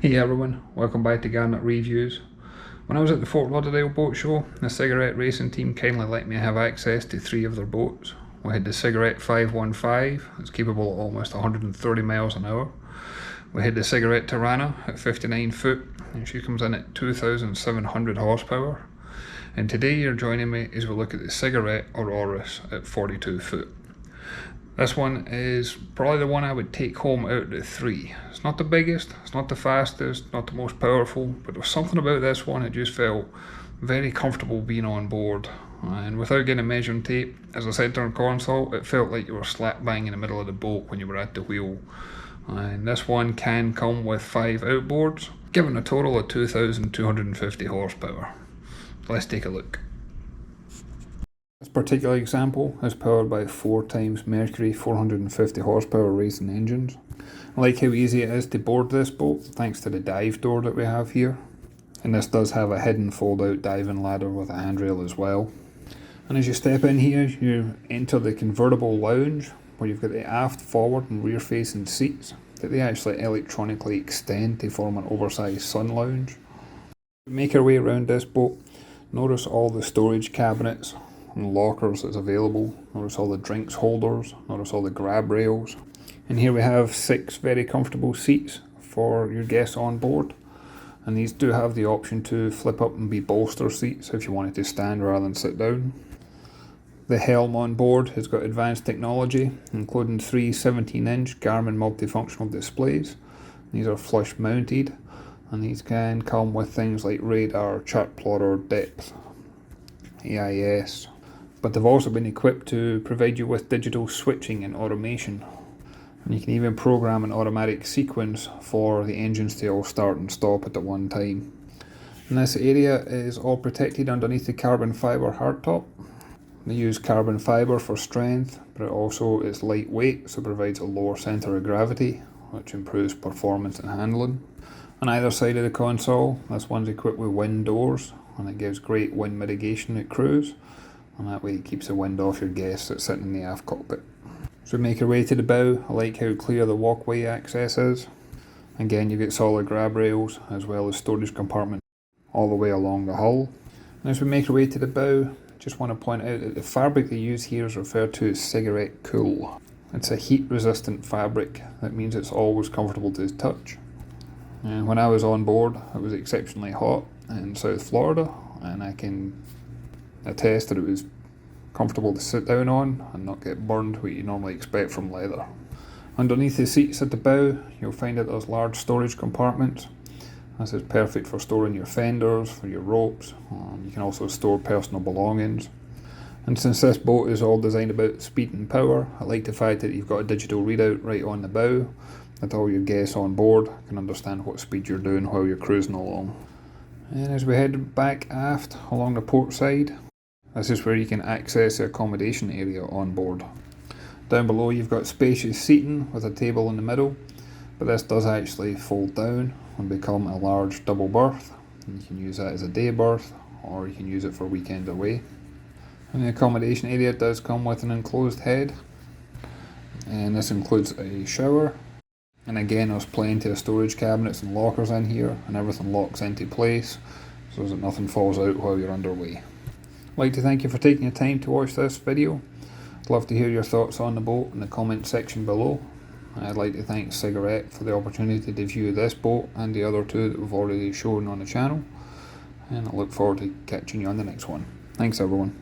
Hey everyone, welcome back to Garnock Reviews. When I was at the Fort Lauderdale Boat Show, the Cigarette racing team kindly let me have access to 3 of their boats. We had the Cigarette 515, it's capable of almost 130 miles an hour. We had the Cigarette Tirranna at 59 foot, and she comes in at 2,700 horsepower. And today you're joining me as we look at the Cigarette Auroris at 42 foot. This one is probably the one I would take home out of the 3. It's not the biggest, it's not the fastest, not the most powerful, but there was something about this one that just felt very comfortable being on board. And without getting a measuring tape, as I said during console, it felt like you were slap bang in the middle of the boat when you were at the wheel. And this one can come with 5 outboards, giving a total of 2,250 horsepower. Let's take a look. This particular example is powered by 4x Mercury 450 horsepower racing engines. I like how easy it is to board this boat thanks to the dive door that we have here. And this does have a hidden fold out diving ladder with a handrail as well. And as you step in here, you enter the convertible lounge where you've got the aft, forward and rear facing seats that they actually electronically extend to form an oversized sun lounge. To make our way around this boat, notice all the storage cabinets and lockers that's available. Notice all the drinks holders, notice all the grab rails. And here we have 6 very comfortable seats for your guests on board. And these do have the option to flip up and be bolster seats if you wanted to stand rather than sit down. The helm on board has got advanced technology, including 3 17-inch Garmin multifunctional displays. These are flush mounted, and these can come with things like radar, chart plotter, depth, AIS. But they've also been equipped to provide you with digital switching and automation. And you can even program an automatic sequence for the engines to all start and stop at the one time. And this area is all protected underneath the carbon fibre hardtop. They use carbon fibre for strength, but it also is lightweight, so it provides a lower centre of gravity, which improves performance and handling. On either side of the console, this one's equipped with wind doors, and it gives great wind mitigation at cruise. And that way it keeps the wind off your guests that sit in the aft cockpit. So we make our way to the bow. I like how clear the walkway access is. Again, you get solid grab rails as well as storage compartments all the way along the hull. And as we make our way to the bow, just want to point out that the fabric they use here is referred to as Cigarette Cool. It's a heat resistant fabric. That means it's always comfortable to touch. And when I was on board, it was exceptionally hot in South Florida, and I can attest that it was comfortable to sit down on and not get burned, what you normally expect from leather. Underneath the seats at the bow, you'll find that there's large storage compartments. This is perfect for storing your fenders, for your ropes. You can also store personal belongings. And since this boat is all designed about speed and power, I like the fact that you've got a digital readout right on the bow, that all your guests on board can understand what speed you're doing while you're cruising along. And as we head back aft along the port side, this is where you can access the accommodation area on board. Down below you've got spacious seating with a table in the middle, but this does actually fold down and become a large double berth. And you can use that as a day berth, or you can use it for weekend away. And the accommodation area does come with an enclosed head, and this includes a shower. And again, there's plenty of storage cabinets and lockers in here, and everything locks into place so that nothing falls out while you're underway. I'd like to thank you for taking the time to watch this video. I'd love to hear your thoughts on the boat in the comment section below. I'd like to thank Cigarette for the opportunity to view this boat and the other 2 that we've already shown on the channel. And I look forward to catching you on the next one. Thanks everyone.